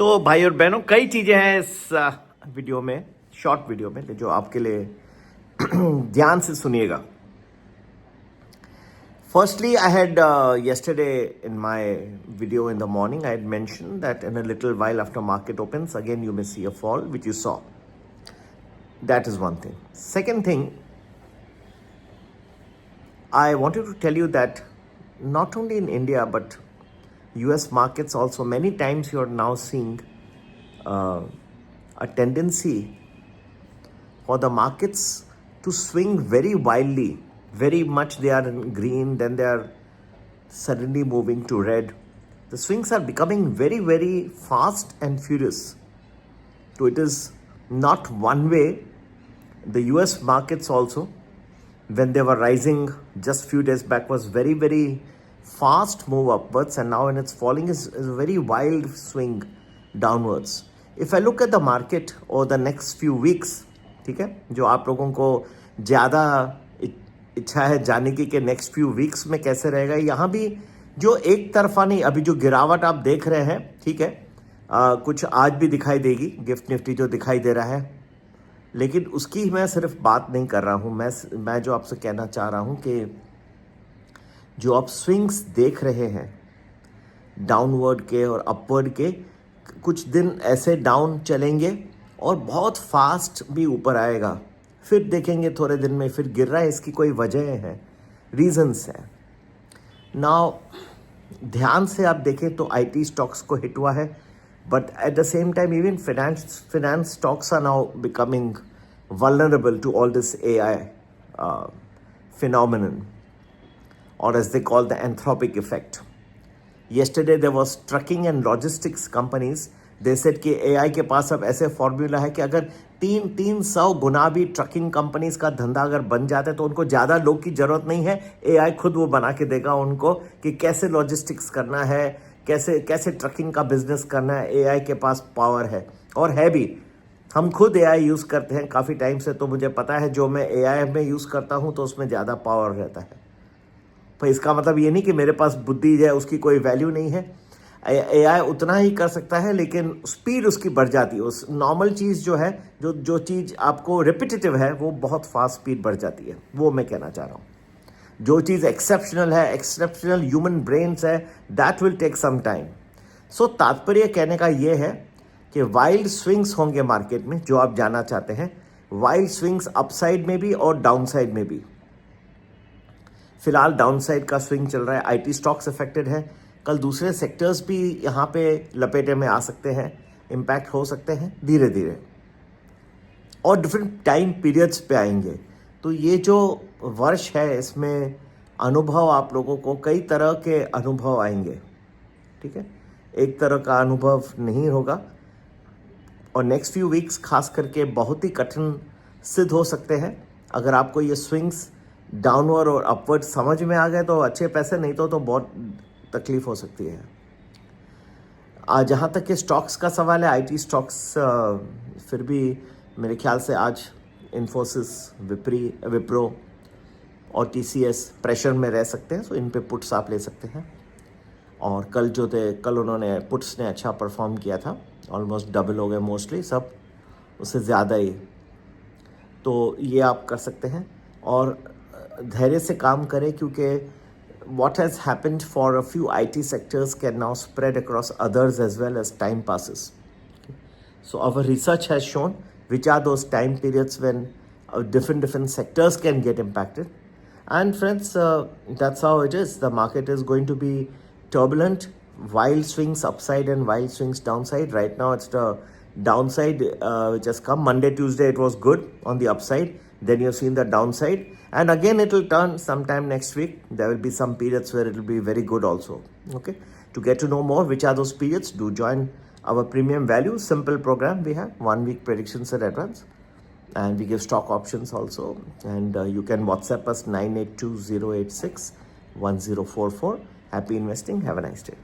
तो भाई और बहनों कई चीज़ें हैं इस वीडियो में, शॉर्ट वीडियो में, जो आपके लिए ध्यान से सुनिएगा. Firstly, I had yesterday in my video in the morning, I had mentioned that in a little while after market opens, again you may see a fall, which you saw. That is one thing. Second thing, I wanted to tell you that not only in India, but US markets also, many times you are now seeing a tendency for the markets to swing very wildly. Very much they are in green, then they are suddenly moving to red. The swings are becoming very, very fast and furious. So it is not one way. The US markets also, when they were rising just few days back, was very, very fast move upwards, and now when it's falling is a very wild swing downwards. If I look at the market over the next few weeks, ठीक है, जो आप लोगों को ज़्यादा इच्छा है जानने की कि नेक्स्ट फ्यू वीक्स में कैसे रहेगा, यहाँ भी जो एक तरफा नहीं, अभी जो गिरावट आप देख रहे हैं, ठीक है, कुछ आज भी दिखाई देगी, गिफ्ट निफ्टी जो दिखाई दे रहा है, लेकिन उसकी मैं सिर्फ बात नहीं कर रहा हूँ. मैं जो आपसे कहना चाह रहा हूँ कि जो आप स्विंग्स देख रहे हैं डाउनवर्ड के और अपवर्ड के, कुछ दिन ऐसे डाउन चलेंगे और बहुत फास्ट भी ऊपर आएगा, फिर देखेंगे थोड़े दिन में फिर गिर रहा है. इसकी कोई वजह है, रीजंस है. नाउ ध्यान से आप देखें तो आईटी स्टॉक्स को हिट हुआ है, but at the same time even finance stocks are now becoming vulnerable to all this AI phenomenon, or as they call the anthropic effect. Yesterday there was trucking and logistics companies. They said कि AI के पास अब ऐसे formula है कि अगर 300 गुना भी trucking companies का धंधा अगर बन जाता है तो उनको ज़्यादा लोग की ज़रूरत नहीं है. AI खुद वो बना के देगा उनको कि कैसे लॉजिस्टिक्स करना है, कैसे ट्रकिंग का बिजनेस करना है. AI के पास पावर है, और है भी. हम खुद AI यूज़ करते हैं काफ़ी टाइम से, तो मुझे पता है जो मैं AI में यूज़ करता हूँ तो उसमें ज़्यादा पावर रहता है. पर इसका मतलब ये नहीं कि मेरे पास बुद्धि है उसकी कोई वैल्यू नहीं है. AI उतना ही कर सकता है, लेकिन स्पीड उसकी बढ़ जाती है. उस नॉर्मल चीज़ जो है, जो चीज़ आपको रिपीटेटिव है, वो बहुत फास्ट स्पीड बढ़ जाती है. वो मैं कहना चाह रहा हूँ. जो चीज़ एक्सेप्शनल है, एक्सेप्शनल ह्यूमन ब्रेन्स है, that will take some time. So तात्पर्य कहने का ये है कि वाइल्ड स्विंग्स होंगे मार्केट में, जो आप जानना चाहते हैं. वाइल्ड स्विंग्स अपसाइड में भी और डाउनसाइड में भी. फिलहाल डाउनसाइड का स्विंग चल रहा है. आईटी स्टॉक्स अफेक्टेड है. कल दूसरे सेक्टर्स भी यहाँ पे लपेटे में आ सकते हैं, इम्पैक्ट हो सकते हैं धीरे धीरे, और डिफरेंट टाइम पीरियड्स पे आएंगे. तो ये जो वर्ष है इसमें अनुभव आप लोगों को कई तरह के अनुभव आएंगे, ठीक है. एक तरह का अनुभव नहीं होगा, और नेक्स्ट फ्यू वीक्स खास करके बहुत ही कठिन सिद्ध हो सकते हैं. अगर आपको ये स्विंग्स डाउनवर्ड और अपवर्ड समझ में आ गए तो अच्छे पैसे, नहीं तो बहुत तकलीफ हो सकती है. जहाँ तक कि स्टॉक्स का सवाल है, आईटी स्टॉक्स फिर भी मेरे ख्याल से आज इन्फोसिस, विप्रो और टीसीएस प्रेशर में रह सकते हैं. सो इन पे पुट्स आप ले सकते हैं. और कल उन्होंने पुट्स ने अच्छा परफॉर्म किया था, ऑलमोस्ट डबल हो गए, मोस्टली सब उससे ज़्यादा ही. तो ये आप कर सकते हैं और धैर्य से काम करें, क्योंकि what has happened for a few IT sectors can now spread across others as well as time passes. So our research has shown which are those time periods when different sectors can get impacted. And friends, that's how it is. The market is going to be turbulent, wild swings upside and wild swings downside. Right now it's the downside which has come. Monday, Tuesday it was good on the upside. Then you've seen the downside. And again it will turn sometime next week. There will be some periods where it will be very good also. Okay. To get to know more which are those periods, do join our premium value simple program. We have 1 week predictions in advance, and we give stock options also. And you can WhatsApp us 9820861044. Happy investing. Have a nice day.